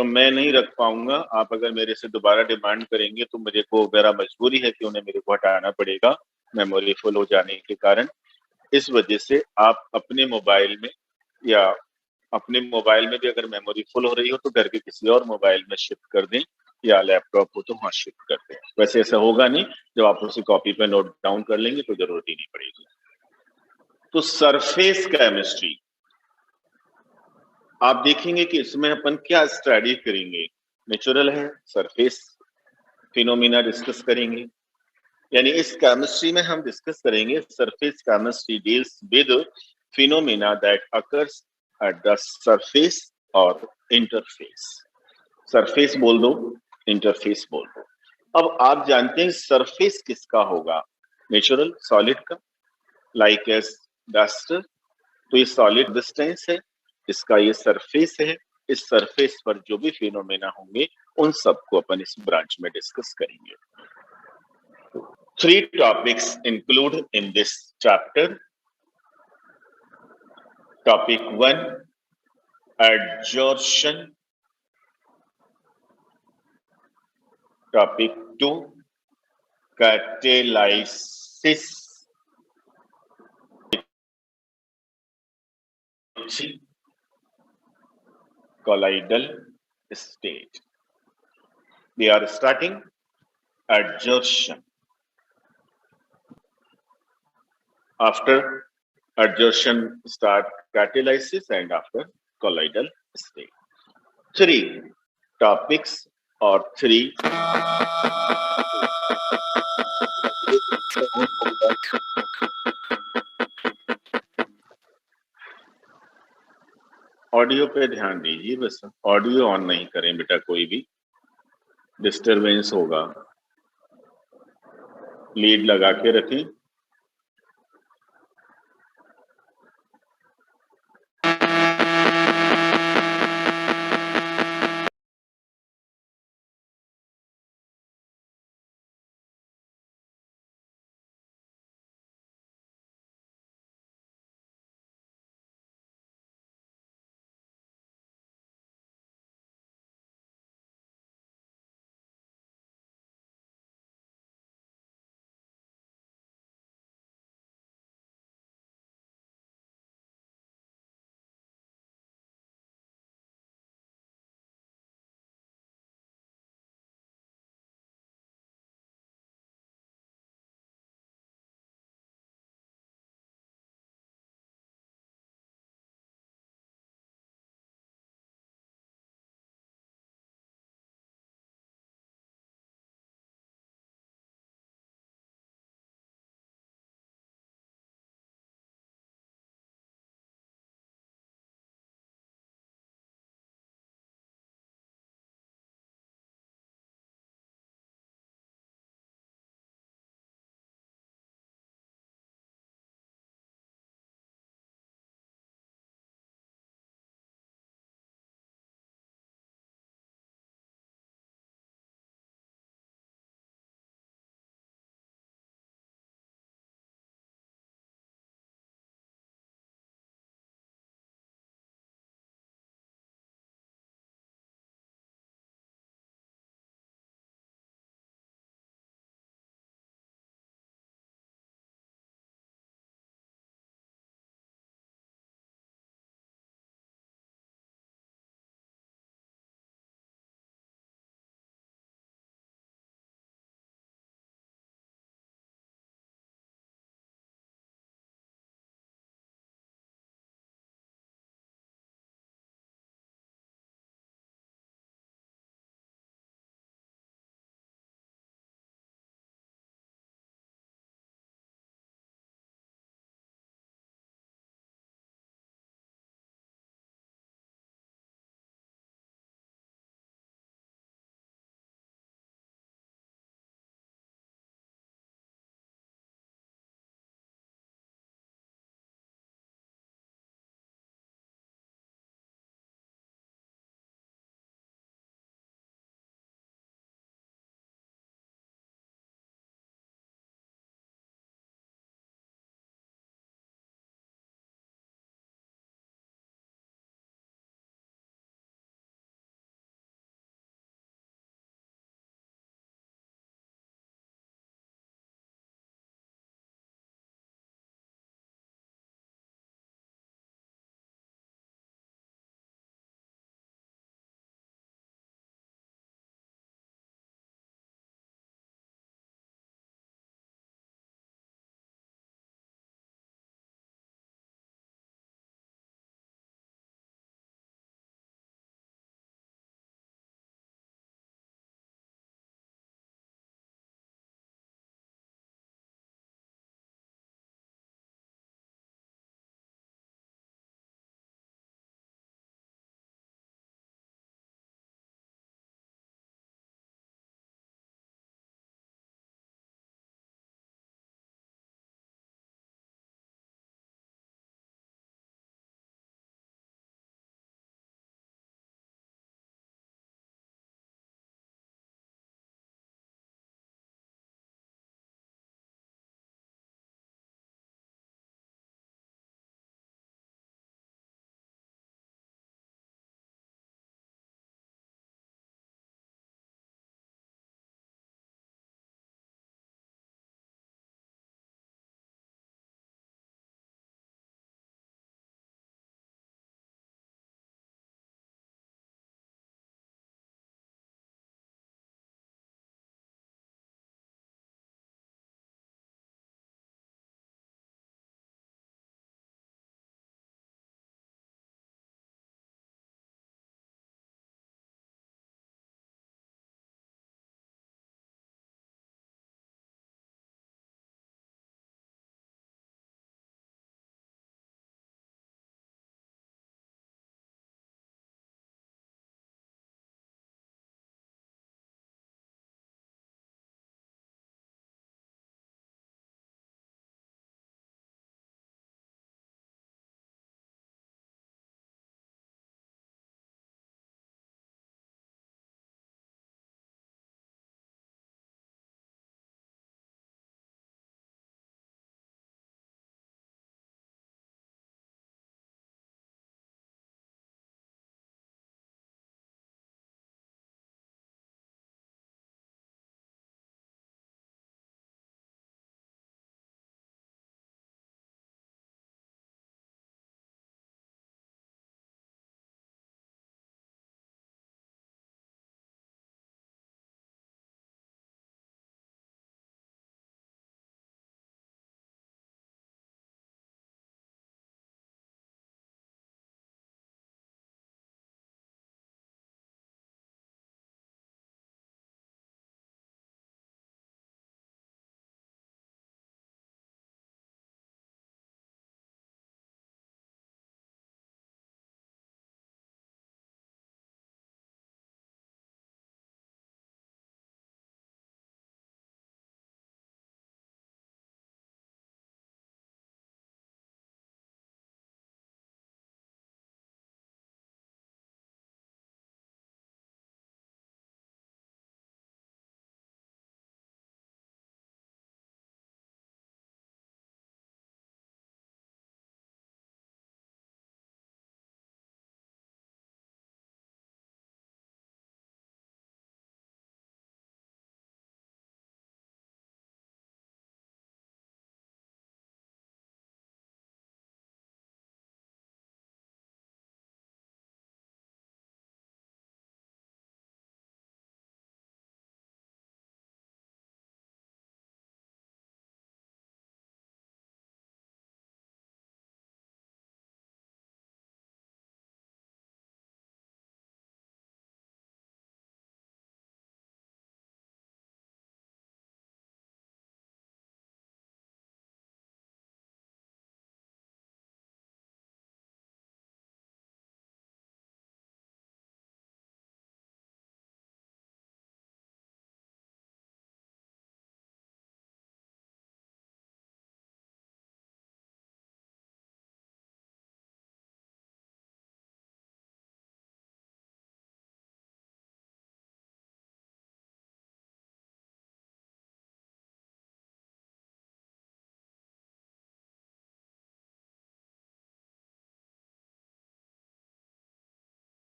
तो मैं नहीं रख पाऊंगा। आप अगर मेरे से दोबारा डिमांड करेंगे तो मुझे को मेरा मजबूरी है कि उन्हें मेरे को हटाना पड़ेगा मेमोरी फुल हो जाने के कारण। इस वजह से आप अपने मोबाइल में या अपने मोबाइल में भी अगर मेमोरी फुल हो रही हो तो घर के किसी और मोबाइल में शिफ्ट कर दें, या लैपटॉप हो तो वहां शिफ्ट कर दें। वैसे ऐसा होगा नहीं, जब आप उसे कॉपी पे नोट डाउन कर लेंगे तो जरूरत ही नहीं पड़ेगी। तो सरफेस केमिस्ट्री आप देखेंगे कि इसमें अपन क्या स्टडी करेंगे। नेचुरल है, सरफेस फिनोमिना डिस्कस करेंगे। यानी इस केमिस्ट्री में हम डिस्कस करेंगे surface chemistry deals with phenomena that occurs at the surface और इंटरफेस। सरफेस बोल दो, इंटरफेस बोल दो। अब आप जानते हैं सरफेस किसका होगा? नेचुरल सॉलिड का, लाइक एस डस्टर। तो ये सॉलिड डिस्टेंस है, इसका ये सरफेस है। इस सरफेस पर जो भी फिनोमेना होंगे उन सबको अपन इस ब्रांच में डिस्कस करेंगे। 3 topics include in this chapter. Topic 1, adsorption. Topic 2, catalysis. 3, colloidal state. We are starting adsorption. After adsorption start catalysis and after colloidal state. 3 topics or 3 audio पे ध्यान दीजिए, बस ऑडियो ऑन नहीं करें बेटा, कोई भी डिस्टरबेंस होगा। लीड लगा के रखें।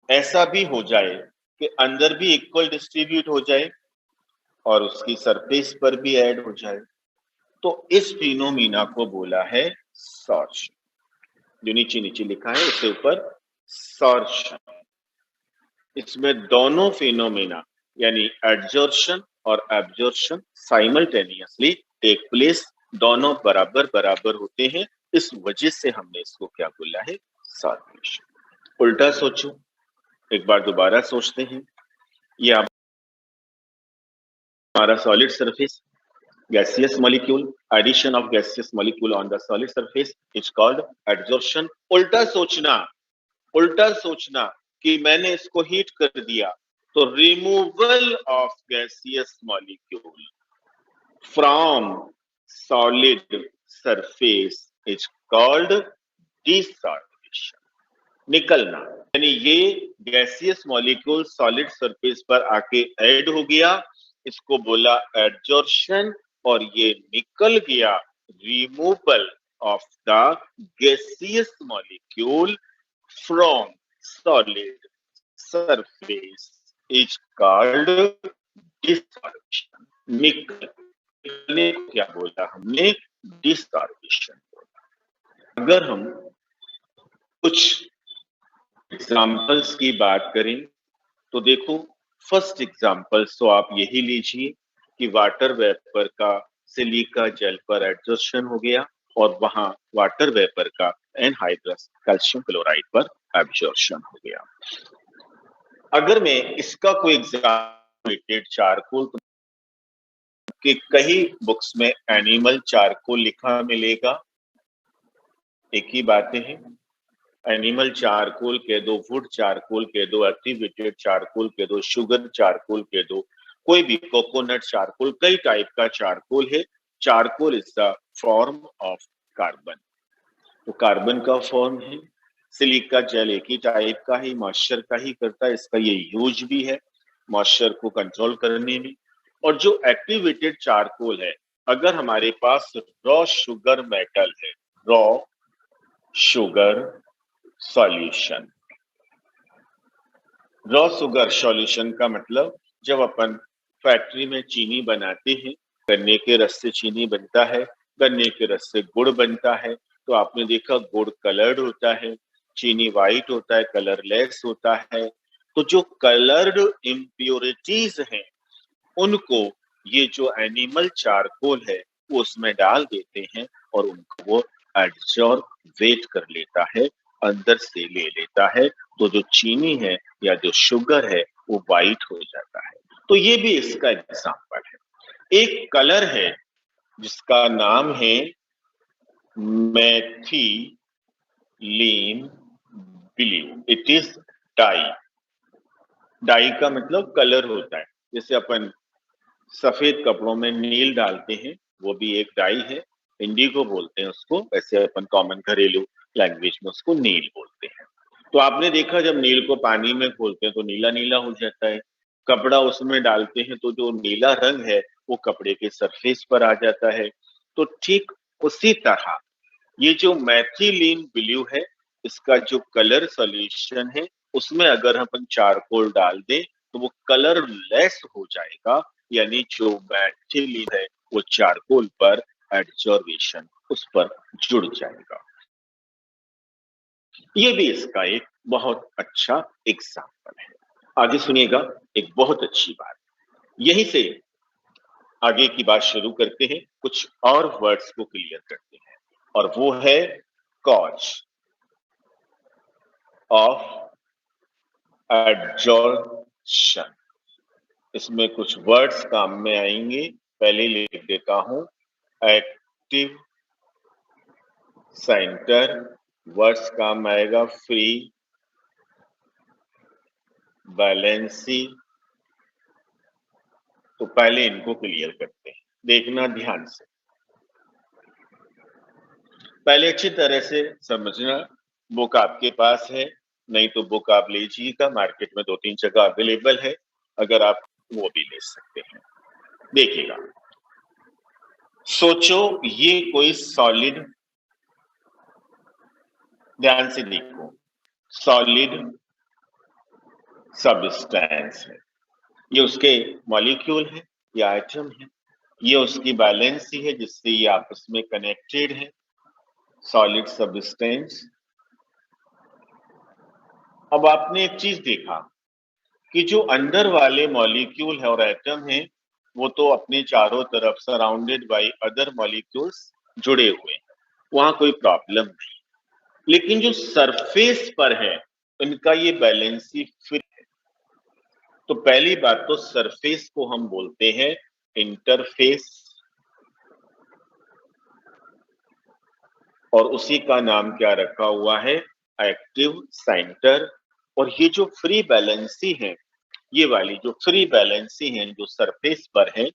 ऐसा भी हो जाए कि अंदर भी इक्वल डिस्ट्रीब्यूट हो जाए और उसकी सरफेस पर भी ऐड हो जाए, तो इस फिनोमिना को बोला है सॉर्शन। जो नीचे नीचे लिखा है उसके ऊपर सॉर्शन। इसमें दोनों फिनोमिना यानी एडजॉर्शन और एब्जॉर्शन साइमल्टेनियसली टेक प्लेस, दोनों बराबर बराबर होते हैं। इस वजह से हमने इसको क्या बोला है, सॉर्प्शन। उल्टा सोचो, एक बार दोबारा सोचते हैं। ये हमारा solid surface, gaseous molecule, addition of gaseous molecule on the solid surface is called adsorption। उल्टा सोचना कि मैंने इसको हीट कर दिया, तो removal of gaseous molecule from solid surface is called desorption. निकलना, यानी ये गैसियस मॉलिक्यूल सॉलिड सरफेस पर आके ऐड हो गया, इसको बोला एडजॉर्प्शन, और ये निकल गया, removal of the gaseous molecule from solid surface is called desorption. निकलने को क्या बोला हमने, डिसॉर्प्शन बोला। अगर हम कुछ एग्जाम्पल्स की बात करें तो देखो, फर्स्ट एग्जाम्पल तो आप यही लीजिए कि वाटर वेपर का सिलिका जेल पर एडजॉर्प्शन हो गया और वहां वाटर वेपर का एनहाइड्रस कैल्शियम क्लोराइड पर एब्जॉर्प्शन हो गया। अगर मैं इसका कोई एग्जाम्पल चारकोल कि कई बुक्स में एनिमल चारकोल लिखा मिलेगा, एक ही बातें हैं। एनिमल चारकोल कह दो, वुड चारकोल कह दो, एक्टिवेटेड चारकोल कह दो, शुगर चारकोल कह दो, कोई भी, कोकोनट चारकोल, कई टाइप का चारकोल है। Charcoal is the form of carbon, तो कार्बन का फॉर्म है। सिलिका जेल एक ही टाइप का ही, मॉइस्चर का ही करता है, इसका ये यूज भी है मॉइस्चर को कंट्रोल करने में। और जो एक्टिवेटेड चारकोल है, अगर हमारे पास रॉ शुगर मेटल है, raw sugar solution, raw sugar solution का मतलब जब अपन फैक्ट्री में चीनी बनाते हैं, गन्ने के रस से चीनी बनता है, गन्ने के रस से गुड़ बनता है, तो आपने देखा गुड़ कलर्ड होता है, चीनी वाइट होता है, कलरलेस होता है। तो जो कलर्ड इम्प्योरिटीज हैं उनको ये जो एनिमल चारकोल है वो उसमें डाल देते हैं और उनको वो एब्जॉर्ब कर लेता है, अंदर से ले लेता है, तो जो चीनी है या जो शुगर है वो वाइट हो जाता है। तो ये भी इसका एग्जाम्पल है। एक कलर है जिसका नाम है methylene blue, it is dye. Dye का मतलब कलर होता है, जैसे अपन सफेद कपड़ों में नील डालते हैं, वो भी एक डाई है, इंडिगो बोलते हैं उसको, वैसे अपन कॉमन घरेलू लैंग्वेज में उसको नील बोलते हैं। तो आपने देखा जब नील को पानी में खोलते हैं तो नीला नीला हो जाता है, कपड़ा उसमें डालते हैं तो जो नीला रंग है वो कपड़े के सरफेस पर आ जाता है। तो ठीक उसी तरह ये जो मैथिलीन ब्लू है, इसका जो कलर सॉल्यूशन है उसमें अगर हम चारकोल डाल दें तो वो कलर लेस हो जाएगा, यानी जो मैथिलीन है वो चारकोल पर एडजॉर्वेशन उस पर जुड़ जाएगा। ये भी इसका एक बहुत अच्छा एग्जाम्पल है। आगे सुनिएगा एक बहुत अच्छी बात, यहीं से आगे की बात शुरू करते हैं, कुछ और वर्ड्स को क्लियर करते हैं, और वो है कॉज ऑफ एडजॉर्प्शन। इसमें कुछ वर्ड्स काम में आएंगे, पहले लिख देता हूं। एक्टिव सेंटर वर्ड्स काम आएगा, फ्री, बैलेंसी। तो पहले इनको क्लियर करते हैं, देखना ध्यान से, पहले अच्छी तरह से समझना। बुक आपके पास है, नहीं तो बुक आप लीजिएगा, मार्केट में 2-3 जगह अवेलेबल है, अगर आप वो भी ले सकते हैं। देखिएगा, सोचो ये कोई सॉलिड, ध्यान से देखो, सॉलिड सब्सटेंस है, ये उसके मॉलिक्यूल है या आइटम है, ये उसकी बैलेंसी है जिससे ये आपस में कनेक्टेड है, सॉलिड सब्सटेंस। अब आपने एक चीज देखा कि जो अंदर वाले मॉलिक्यूल है और एटम है वो तो अपने चारों तरफ सराउंडेड बाय अदर मॉलिक्यूल्स जुड़े हुए हैं, वहां कोई प्रॉब्लम नहीं। लेकिन जो सरफेस पर है इनका ये बैलेंसी फिर है। तो पहली बात तो सरफेस को हम बोलते हैं इंटरफेस, और उसी का नाम क्या रखा हुआ है, एक्टिव सेंटर। और ये जो फ्री बैलेंसी है, ये वाली जो फ्री बैलेंसी है जो सरफेस पर है,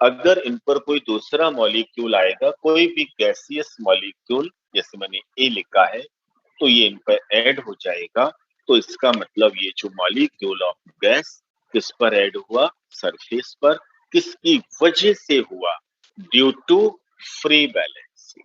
अगर इन पर कोई दूसरा मॉलिक्यूल आएगा, कोई भी गैसियस मॉलिक्यूल, जैसे मैंने ए लिखा है, तो ये इन पर ऐड हो जाएगा। तो इसका मतलब ये जो मॉलिक्यूल ऑफ गैस किस पर ऐड हुआ, सरफेस पर। किसकी वजह से हुआ, due to free valency,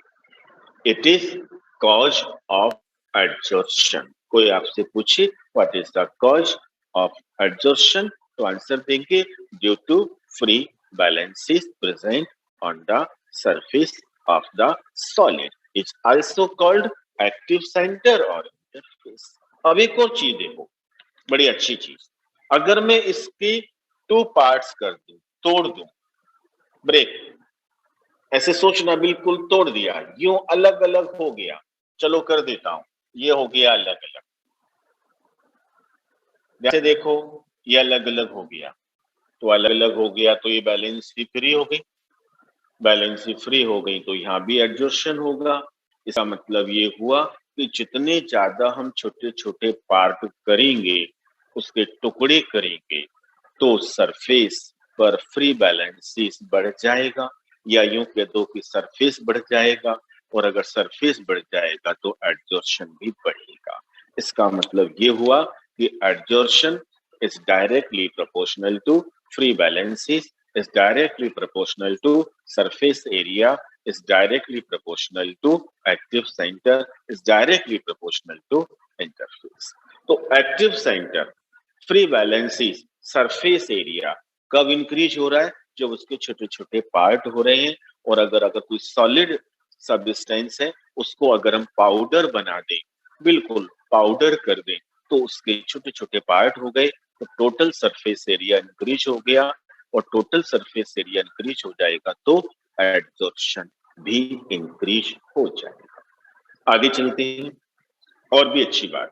it is cause of adsorption. कोई आपसे पूछे what is the cause of adsorption, तो आंसर देंगे due to free valencies present on the surface of the solid, is also called active centre और interface. अब एक और चीज देखो, बड़ी अच्छी चीज, अगर मैं इसके टू पार्ट्स कर दूं, तोड़ दूं, ब्रेक, ऐसे सोचना, बिल्कुल तोड़ दिया, यूं अलग अलग हो गया, चलो कर देता हूं, ये हो गया अलग अलग। जैसे देखो ये अलग अलग हो गया, तो अलग अलग हो गया तो ये बैलेंस ही फ्री हो गई, बैलेंस ही फ्री हो गई तो यहाँ भी एडजॉर्प्शन होगा। इसका मतलब ये हुआ कि जितने ज्यादा हम छोटे छोटे पार्ट करेंगे, उसके टुकड़े करेंगे, तो सरफेस पर फ्री बैलेंसेस बढ़ जाएगा, या यूं कह दो कि सरफेस बढ़ जाएगा, और अगर सरफेस बढ़ जाएगा तो एडजॉर्प्शन भी बढ़ेगा। इसका मतलब ये हुआ कि adsorption is directly proportional to free valencies, is directly proportional to surface area, is directly proportional to active center, is directly proportional to interface. तो active centre, free valency, surface area कब increase हो रहा है, जब उसके छोटे छोटे part हो रहे हैं। और अगर कोई सॉलिड सब्सटेंस है, उसको अगर हम पाउडर बना दें, बिल्कुल पाउडर कर दें, तो उसके छोटे छोटे पार्ट हो गए, तो टोटल सरफेस एरिया इंक्रीज हो गया, और टोटल सरफेस एरिया इंक्रीज हो जाएगा तो एडजॉर्प्शन भी इंक्रीज हो जाएगा। आगे चलते हैं, और भी अच्छी बात,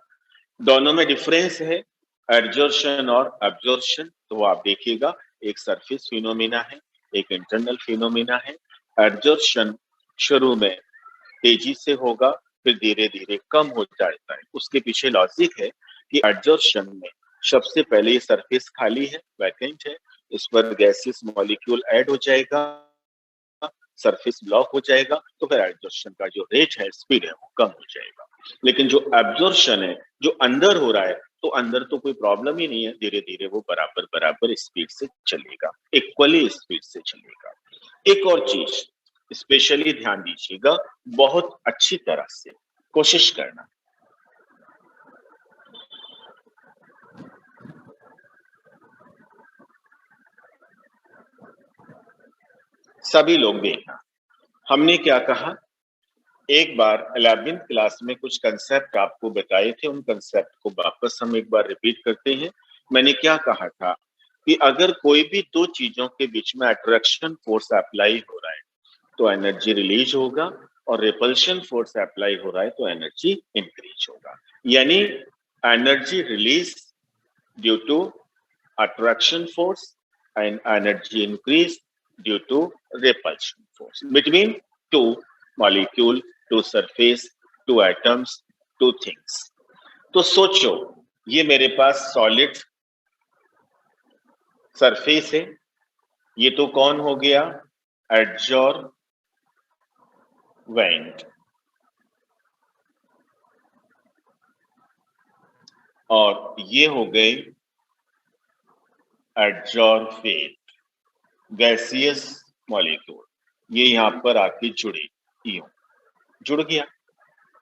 दोनों में डिफरेंस है, एडजॉर्प्शन और एब्जॉर्प्शन। तो आप देखिएगा, एक सरफेस फिनोमिना है, एक इंटरनल फिनोमिना है। एडजॉर्प्शन शुरू में तेजी से होगा, फिर धीरे धीरे कम हो जाता है। उसके पीछे लॉजिक है कि एडजॉर्प्शन में सबसे पहले ये सरफेस खाली है, वैकेंट है, इस पर गैसियस मॉलिक्यूल ऐड हो जाएगा, सरफेस ब्लॉक हो जाएगा, तो फिर एडजॉर्प्शन का जो रेट है, स्पीड है, वो कम हो जाएगा। लेकिन जो एब्जॉर्प्शन है, जो अंदर हो रहा है, तो अंदर तो कोई प्रॉब्लम ही नहीं है, धीरे धीरे वो बराबर बराबर स्पीड से चलेगा, इक्वली स्पीड से चलेगा। एक और चीज स्पेशली ध्यान दीजिएगा, बहुत अच्छी तरह से कोशिश करना, सभी लोग देखना। हमने क्या कहा, एक बार 11वीं क्लास में कुछ कंसेप्ट आपको बताए थे, उन कंसेप्ट को वापस हम एक बार रिपीट करते हैं। मैंने क्या कहा था कि अगर कोई भी दो चीजों के बीच में अट्रैक्शन फोर्स अप्लाई हो रहा है तो एनर्जी रिलीज होगा, और रिपल्शन फोर्स अप्लाई हो रहा है तो एनर्जी इंक्रीज होगा। यानी energy release due to attraction force and energy increase due to repulsion force between two molecule, two surface, two atoms, two things. तो सोचो, ये मेरे पास सॉलिड सरफेस है, ये तो कौन हो गया, एडजॉर्वेंट, और ये हो गई एडजॉर्वेट, गैसियस मॉलिक्यूल। ये यहां पर आके जुड़े, यूं जुड़ गया,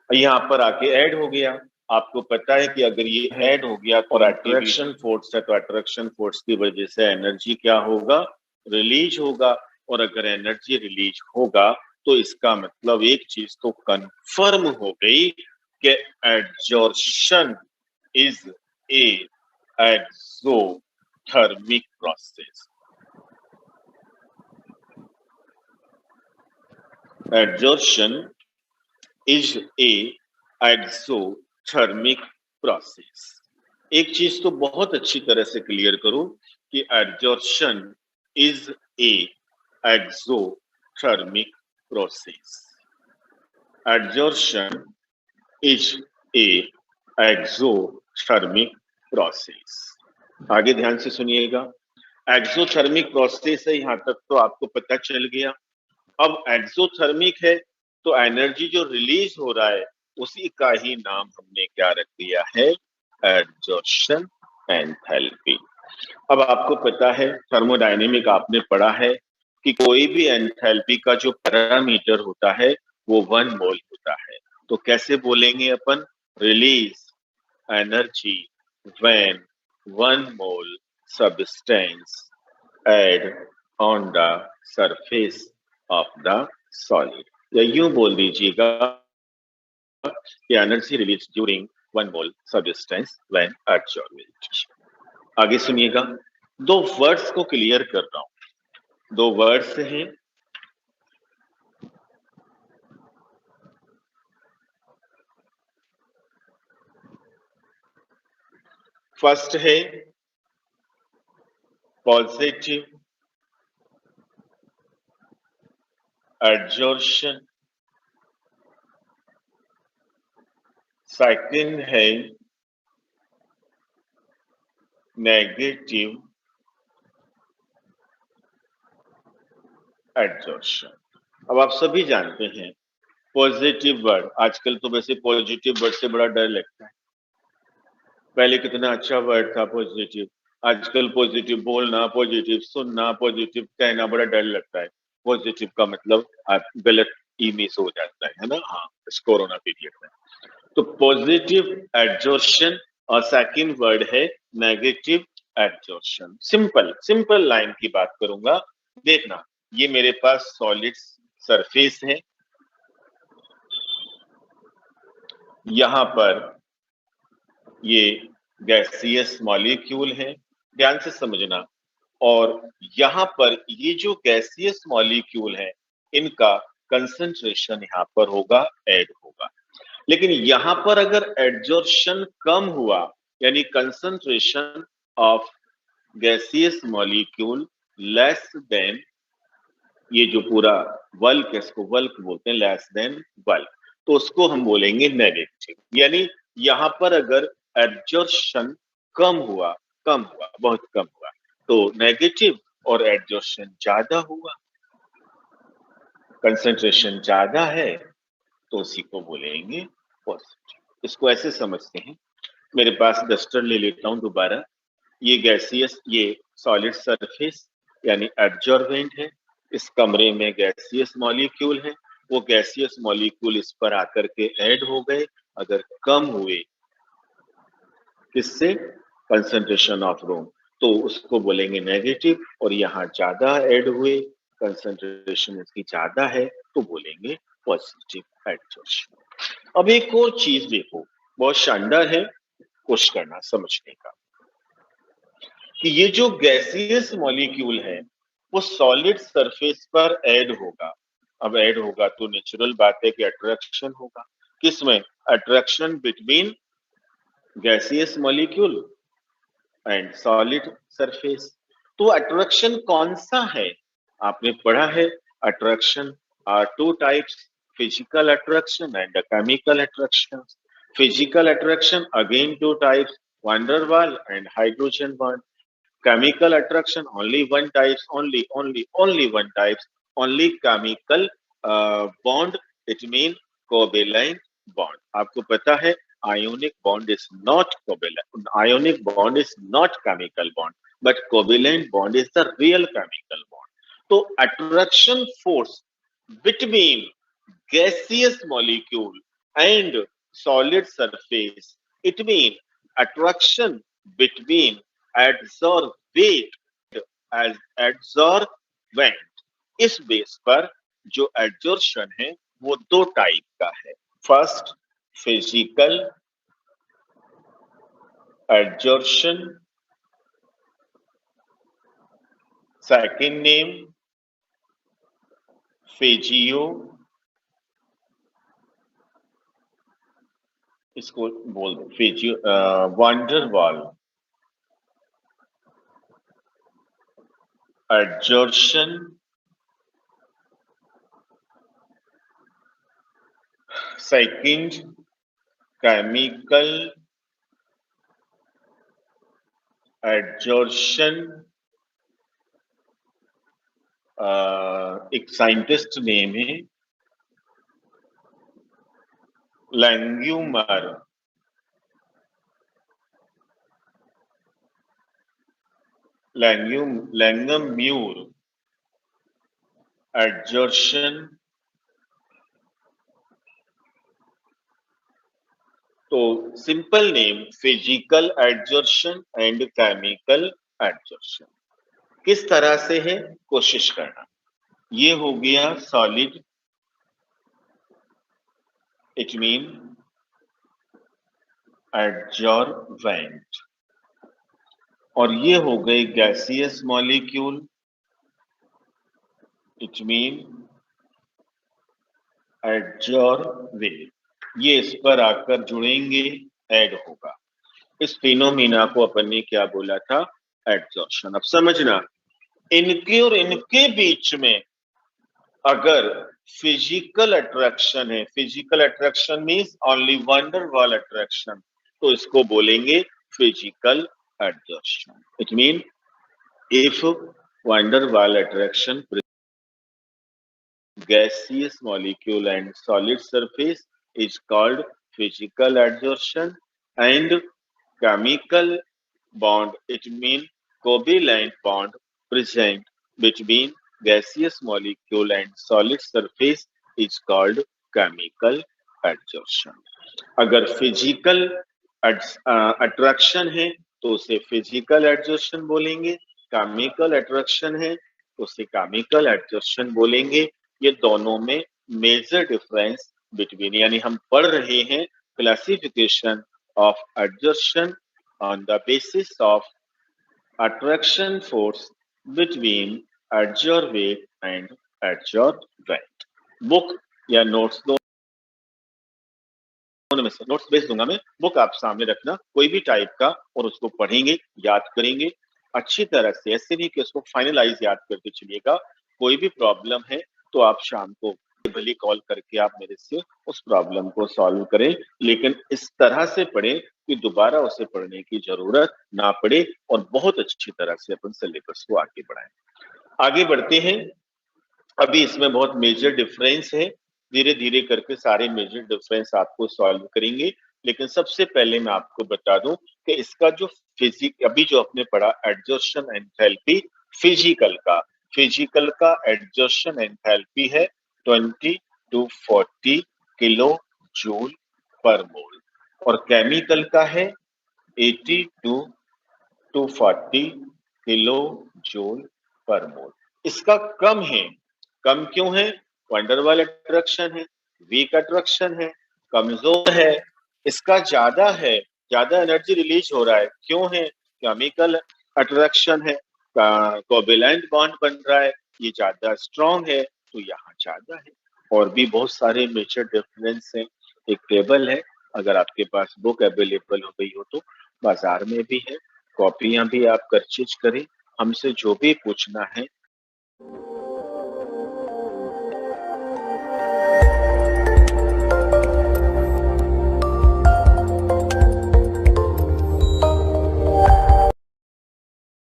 यहां पर आके ऐड हो गया, आपको पता है कि अगर ये ऐड हो गया तो अट्रैक्शन फोर्स है, तो अट्रैक्शन फोर्स की वजह से एनर्जी क्या होगा, रिलीज होगा। और अगर एनर्जी रिलीज होगा तो इसका मतलब एक चीज तो कंफर्म हो गई कि adsorption is a exothermic process. Adsorption is a exothermic process. एक चीज तो बहुत अच्छी तरह से क्लियर करो कि adsorption is a exothermic process. Adsorption is a exothermic process. आगे ध्यान से सुनिएगा, एक्सोथर्मिक प्रोसेस है, यहां तक तो आपको पता चल गया। अब एक्सोथर्मिक है तो एनर्जी जो रिलीज हो रहा है उसी का ही नाम हमने क्या रख दिया है, एड्जॉर्शन एंथैल्पी। अब आपको पता है थर्मोडायनेमिक आपने पढ़ा है कि कोई भी एंथैल्पी का जो पैरामीटर होता है वो 1 मोल होता है। तो कैसे बोलेंगे अपन, release energy when 1 mole substance add on the surface of the solid, या यूं बोल दीजिएगा कि energy release during 1 mole substance when adsorbent. आगे सुनिएगा, 2 वर्ड्स को क्लियर कर रहा हूं। 2 वर्ड्स हैं, फर्स्ट है पॉजिटिव एडजॉर्शन, सेकंड है नेगेटिव एडजॉर्शन। अब आप सभी जानते हैं पॉजिटिव वर्ड, आजकल तो वैसे पॉजिटिव वर्ड से बड़ा डर लगता है। पहले कितना अच्छा वर्ड था पॉजिटिव, आजकल पॉजिटिव बोलना, पॉजिटिव सुनना, पॉजिटिव कहना बड़ा डर लगता है। पॉजिटिव का मतलब आप गलत इमेज हो जाता है ना, हाँ, इस कोरोना पीरियड में। तो पॉजिटिव एडजॉर्शन और सेकंड वर्ड है negative adsorption. Simple simple line की बात करूंगा, देखना, ये मेरे पास सॉलिड सरफेस है, यहां पर ये गैसियस मॉलिक्यूल है, ध्यान से समझना। और यहां पर ये जो गैसियस मॉलिक्यूल है इनका कंसंट्रेशन यहां पर होगा, ऐड होगा। लेकिन यहां पर अगर एडजॉर्शन कम हुआ, यानी concentration of gaseous molecule less than, ये जो पूरा वल्क है इसको वल्क बोलते हैं, लेस देन वल्क, तो उसको हम बोलेंगे नेगेटिव। यानी यहां पर अगर एडजॉर्शन कम हुआ, बहुत कम हुआ, तो नेगेटिव, और एडजॉर्शन ज्यादा हुआ, कंसंट्रेशन ज्यादा है, तो उसी को बोलेंगे पॉजिटिव। इसको ऐसे समझते हैं, मेरे पास डस्टर ले लेता हूं दोबारा, ये गैसियस, ये सॉलिड सरफेस यानी एडजॉर्वेंट है, इस कमरे में गैसियस मॉलिक्यूल है, वो गैसियस मॉलिक्यूल इस पर आकर के ऐड हो गए, अगर कम हुए किससे, कंसंट्रेशन ऑफ रूम, तो उसको बोलेंगे नेगेटिव, और यहाँ ज्यादा ऐड हुए, कंसंट्रेशन इसकी ज्यादा है, तो बोलेंगे पॉजिटिव एडजॉर्शन। अब एक और चीज देखो, बहुत शानदार है, कोशिश करना समझने का, कि ये जो गैसियस मॉलिक्यूल है वो सॉलिड सरफेस पर ऐड होगा। अब ऐड होगा तो नेचुरल बात है कि अट्रैक्शन होगा, किसमें, attraction between gaseous molecule and solid surface. तो अट्रैक्शन कौन सा है, आपने पढ़ा है, attraction are 2 types, physical attraction and chemical attraction. Physical attraction again 2 types, van der Waal and hydrogen bond. Chemical attraction only one types, only one types, only chemical bond, it mean covalent bond. आपको पता है ionic bond is not covalent, ionic bond is not chemical bond, but covalent bond is the real chemical bond. तो attraction force between gaseous molecule and solid surface. It means attraction between adsorbate as adsorbent. इस base पर जो adsorption है वो दो type का है. First, physical adsorption. Second name, phagio. इसको बोल दो फेजियो van der Waals adsorption. Second, chemical adsorption. एक साइंटिस्ट नेम है लैंग्यूमर. Langmuir adsorption. तो simple name physical adsorption and chemical adsorption. किस तरह से है कोशिश करना. ये हो गया सॉलिड, इट मीन एडजॉर्वेंट. और ये हो गए गैसियस मॉलिक्यूल, इट मीन एडजॉर्वेट. ये इस पर आकर जुड़ेंगे, ऐड होगा. इस फिनोमिना को अपन ने क्या बोला था, एडजॉर्शन. अब समझना, इनके और इनके बीच में अगर फिजिकल अट्रैक्शन है, physical attraction means only van der Waals attraction, तो इसको बोलेंगे physical adsorption. It mean if van der Waals attraction gaseous molecule and solid surface is called physical adsorption, and chemical bond, it means covalent bond present between gaseous molecule and solid surface is called chemical adsorption. अगर physical attraction है तो उसे physical adsorption बोलेंगे, chemical attraction है तो उसे chemical adsorption बोलेंगे. ये दोनों में मेजर डिफरेंस बिटवीन, यानी हम पढ़ रहे हैं classification of adsorption on the basis of attraction force between adsorbate and adsorbent. Book या नोट्स दोनों में से नोट्स भेज दूंगा मैं, बुक आप सामने रखना कोई भी टाइप का, और उसको पढ़ेंगे, याद करेंगे अच्छी तरह से. ऐसे नहीं कि उसको फाइनलाइज याद करके चलिएगा. कोई भी प्रॉब्लम है तो आप शाम को भले कॉल करके आप मेरे से उस प्रॉब्लम को सॉल्व करें, लेकिन इस तरह से पढ़ें कि दोबारा उसे पढ़ने की जरूरत ना पड़े, और बहुत अच्छी तरह से अपन सिलेबस को आगे बढ़ाएं. आगे बढ़ते हैं. अभी इसमें बहुत मेजर डिफरेंस है, धीरे धीरे करके सारे मेजर डिफरेंस आपको सॉल्व करेंगे. लेकिन सबसे पहले मैं आपको बता दूं कि इसका जो अभी जो आपने पढ़ा एडजॉर्प्शन एंथैल्पी, फिजिकल का एडजॉर्प्शन एंथैल्पी है 20 to 40 किलो जूल पर मोल, और केमिकल का है 80 to 40 किलो जूल पर मोल. इसका कम है. कम क्यों है? वंडरवाल अट्रैक्शन है, वीक अट्रैक्शन है, कमजोर है. इसका ज्यादा है, ज्यादा एनर्जी रिलीज हो रहा है. क्यों है? केमिकल अट्रैक्शन है, कोवेलेंट बॉन्ड बन रहा है, ये ज्यादा स्ट्रॉन्ग है तो यहाँ ज्यादा है. और भी बहुत सारे मेजर डिफरेंस हैं. एक टेबल है, अगर आपके पास बुक अवेलेबल हो गई हो तो बाजार में भी है, कॉपियां भी आप परचेज करें. हमसे जो भी पूछना है